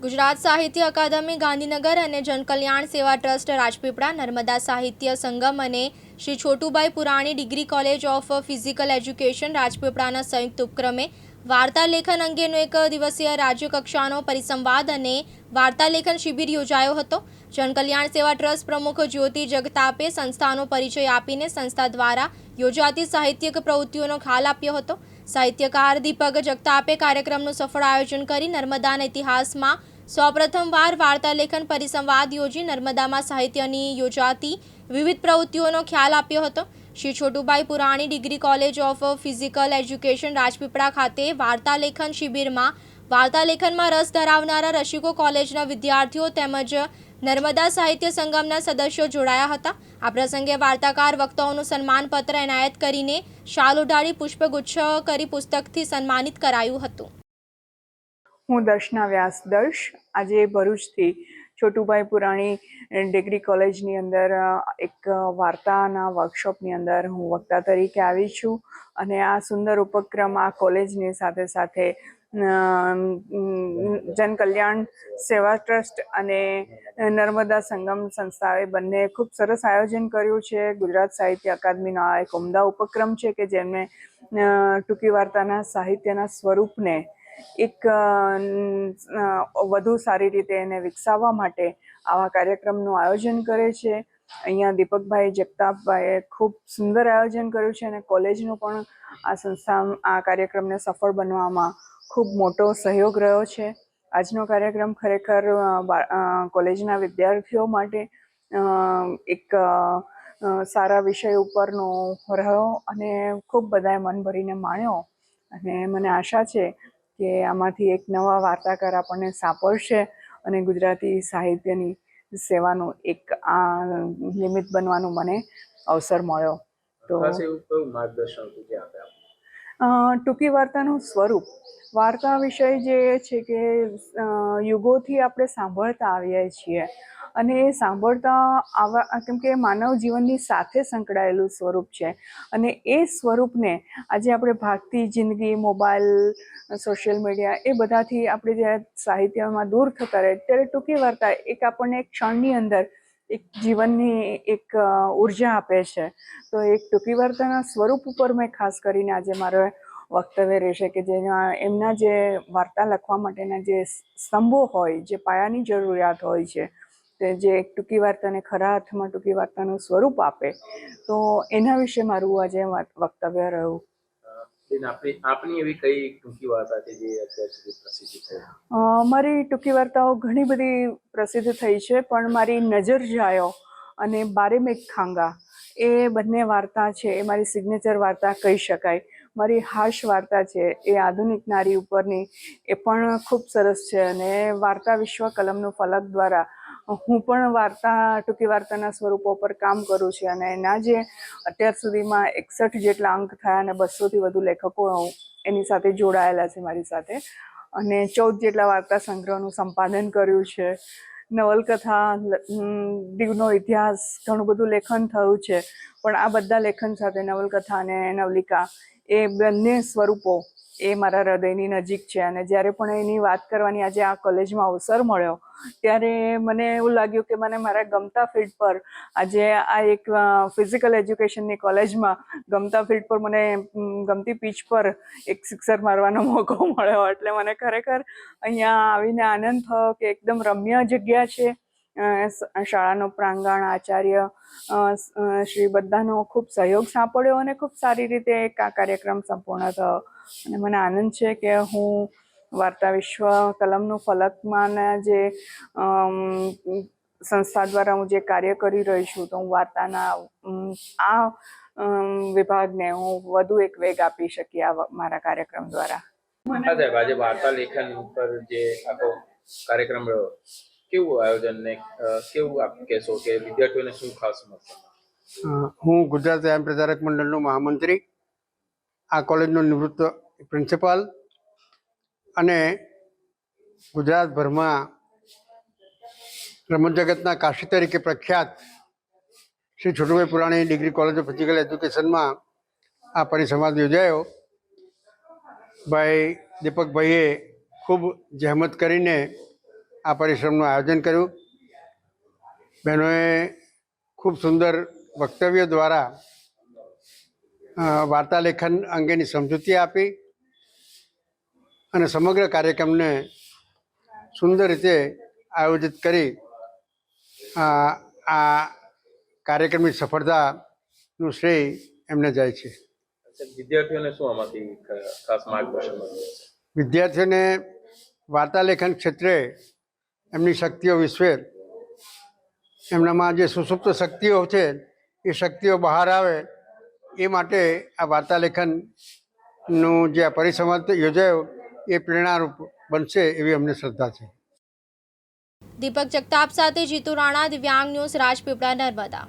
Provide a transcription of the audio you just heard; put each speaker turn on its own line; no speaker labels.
ગુજરાત સાહિત્ય અકાદમી ગાંધીનગર અને જનકલ્યાણ સેવા ટ્રસ્ટ રાજપીપળા, નર્મદા સાહિત્ય સંગમ અને Shri Chhotubhai Purani degree college of physical education રાજપીપળાના સંયુક્ત ઉપક્રમે વાર્તા લેખન અંગેનો એક દિવસીય રાજ્યકક્ષાનો પરિસંવાદ અને વાર્તા લેખન શિબિર યોજાયો હતો। જનકલ્યાણ સેવા ટ્રસ્ટ પ્રમુખ જ્યોતિ જગતાપે સંસ્થાનો પરિચય આપીને સંસ્થા દ્વારા યોજાતી સાહિત્યિક પ્રવૃત્તિઓનો ખ્યાલ આપ્યો હતો। સાહિત્યકાર દીપક જગતાપે કાર્યક્રમનું સફળ આયોજન કરી નર્મદાના ઇતિહાસમાં સૌપ્રથમવાર વાર્તા લેખન પરિસંવાદ યોજી નર્મદામાં સાહિત્યની યોજાતી વિવિધ પ્રવૃત્તિઓનો ખ્યાલ આપ્યો હતો। Shri Chhotubhai Purani degree college of physical education Rajpipla ખાતે વાર્તા લેખન શિબિરમાં વાર્તા લેખનમાં રસ ધરાવનારા રસિકો કોલેજના વિદ્યાર્થીઓ તેમજ નર્મદા સાહિત્ય સંગમના સદસ્યો જોડાયા હતા। આ પ્રસંગે વાર્તાકાર વક્તાઓનું સન્માનપત્ર એનાયત કરીને શાલ ઉઢાડી પુષ્પગુચ્છ કરી પુસ્તકથી સન્માનિત કરાયું હતું।
હું દર્શના વ્યાસ દર્શ આજે ભરૂચથી છોટુભાઈ પુરાણી ડિગ્રી કોલેજની અંદર એક વાર્તાના વર્કશોપની અંદર હું વક્તા તરીકે આવી છું અને આ સુંદર ઉપક્રમ આ કોલેજની સાથે સાથે જનકલ્યાણ સેવા ટ્રસ્ટ અને નર્મદા સંગમ સંસ્થાએ બંને ખૂબ સરસ આયોજન કર્યું છે। ગુજરાત સાહિત્ય અકાદમીનો આ એક ઉમદા ઉપક્રમ છે કે જેમણે ટૂંકી વાર્તાના સાહિત્યના સ્વરૂપને એક વધુ સારી રીતે એને વિકસાવવા માટે આવા કાર્યક્રમનું આયોજન કરે છે। અહીંયા દીપકભાઈ જગતાપભાઈએ ખૂબ સુંદર આયોજન કર્યું છે અને કોલેજનો પણ આ સંસ્થા આ કાર્યક્રમને સફળ બનવામાં ખૂબ મોટો સહયોગ રહ્યો છે। આજનો કાર્યક્રમ ખરેખર કોલેજના વિદ્યાર્થીઓ માટે એક સારા વિષય ઉપરનો રહ્યો અને ખૂબ બધાએ મન ભરીને માણ્યો અને મને આશા છે કે આમાંથી એક નવા વાર્તાકાર આપણને સાંપડશે અને ગુજરાતી સાહિત્યની સેવાનું એક આ નિમિત્ત બનવાનું મને અવસર મળ્યો। તો ટૂંકી વાર્તાનું સ્વરૂપ વાર્તા વિષય જે છે કે યુગોથી આપણે સાંભળતા આવ્યા છીએ અને એ સાંભળતા આવા કેમ કે માનવ જીવનની સાથે સંકળાયેલું સ્વરૂપ છે અને એ સ્વરૂપને આજે આપણે ભાગતી જિંદગી, મોબાઈલ, સોશિયલ મીડિયા એ બધાથી આપણે જ્યારે સાહિત્યમાં દૂર થતા રહે ત્યારે ટૂંકી વાર્તા એક આપણને એક ક્ષણની અંદર એક જીવનની એક ઉર્જા આપે છે। તો એક ટૂંકી વાર્તાના સ્વરૂપ ઉપર મેં ખાસ કરીને આજે મારો વક્તવ્ય રહેશે કે જેના એમના જે વાર્તા લખવા માટેના જે સ્તંભો હોય, જે પાયાની જરૂરિયાત હોય છે, તે જે એક ટૂંકી વાર્તાને ખરા અર્થમાં ટૂંકી વાર્તાનું સ્વરૂપ આપે, તો એના વિશે મારું આજે વક્તવ્ય રહ્યું।
આપની એવી કઈ ટૂંકી વાર્તા છે જે અત્યાર સુધી પ્રસિદ્ધ થઈ?
મારી ટૂંકી વાર્તાઓ ઘણી બધી પ્રસિદ્ધ થઈ છે, પણ મારી નજર જાયો અને બારે મેઘ ખાંગા એ બંને વાર્તા છે એ મારી સિગ્નેચર વાર્તા કહી શકાય। મારી હાશ વાર્તા છે એ આધુનિક નારી ઉપરની એ પણ ખૂબ સરસ છે અને વાર્તા વિશ્વ કલમનું ફલક દ્વારા હું પણ ટૂંકી વાર્તાના સ્વરૂપો પર કામ કરું છું અને એના જે અત્યાર સુધીમાં 61 જેટલા અંક થયા અને 200થી વધુ લેખકો એની સાથે જોડાયેલા છે મારી સાથે અને 14 જેટલા વાર્તા સંગ્રહનું સંપાદન કર્યું છે। નવલકથા, દીવનો ઇતિહાસ, ઘણું બધું લેખન થયું છે, પણ આ બધા લેખન સાથે નવલકથા અને નવલિકા એ બંને સ્વરૂપો એ મારા હૃદયની નજીક છે અને જ્યારે પણ એની વાત કરવાની આજે આ કોલેજમાં અવસર મળ્યો ત્યારે મને એવું લાગ્યું કે મને મારા ગમતા ફિલ્ડ પર આજે આ એક ફિઝિકલ એજ્યુકેશનની કોલેજમાં ગમતા ફિલ્ડ પર મને ગમતી પીચ પર એક સિક્સર મારવાનો મોકો મળ્યો એટલે મને ખરેખર અહીંયા આવીને આનંદ થયો કે એકદમ રમ્ય જગ્યા છે। શાળાનો પ્રાંગણ, આચાર્ય શ્રી બધાનો ખૂબ સહયોગ સાંપડ્યો અને ખૂબ સારી રીતે એક આ કાર્યક્રમ સંપૂર્ણ થયો અને મને આનંદ છે કે હું વાર્તા વિશ્વ કલમનું ફલકમાંના જે સંસ્થા દ્વારા હું જે કાર્ય કરી રહી છું તો હું વાર્તાના આ વિભાગને હું વધુ એક વેગ આપી શકી આ મારા કાર્યક્રમ દ્વારા।
સાહેબ, આજે વાર્તા લેખન ઉપર જે આખો કાર્યક્રમ રહ્યો, કેવું આયોજન ને કેવું આપ કહેશો કે વિદ્યાર્થીઓને શું ખાસ મળશે?
હું ગુજરાત વ્યાયામ પ્રચારક મંડળનો મહામંત્રી, આ કોલેજનો નિવૃત્ત પ્રિન્સિપાલ અને ગુજરાતભરમાં રમત જગતના કાશી તરીકે પ્રખ્યાત Shri Chhotubhai Purani degree college of physical એજ્યુકેશનમાં આ પરિસંવાદ યોજાયો। ભાઈ દીપકભાઈએ ખૂબ જહેમત કરીને આ પરિશ્રમનું આયોજન કર્યું. બહેનોએ ખૂબ સુંદર વક્તવ્ય દ્વારા વાર્તાલેખન અંગેની સમજૂતી આપી અને સમગ્ર કાર્યક્રમને સુંદર રીતે આયોજિત કરી આ કાર્યક્રમની સફળતાનું શ્રેય એમને જાય છે.
વિદ્યાર્થીઓને શું આમાંથી ખાસ માર્ગદર્શન મળ્યું છે?
વિદ્યાર્થીઓને વાર્તાલેખન ક્ષેત્રે એમની શક્તિઓ વિશ્વે, એમનામાં જે સુસુપ્ત શક્તિઓ છે એ શક્તિઓ બહાર આવે એ માટે આ વાર્તાલેખનનું જે આ પરિસંવાદ યોજાયો એ પ્રેરણારૂપ બનશે એવી અમને શ્રદ્ધા છે.
દીપક જગતાપ સાથે જીતુ રાણા, દિવ્યાંગ ન્યૂઝ, રાજપીપળા, નર્મદા.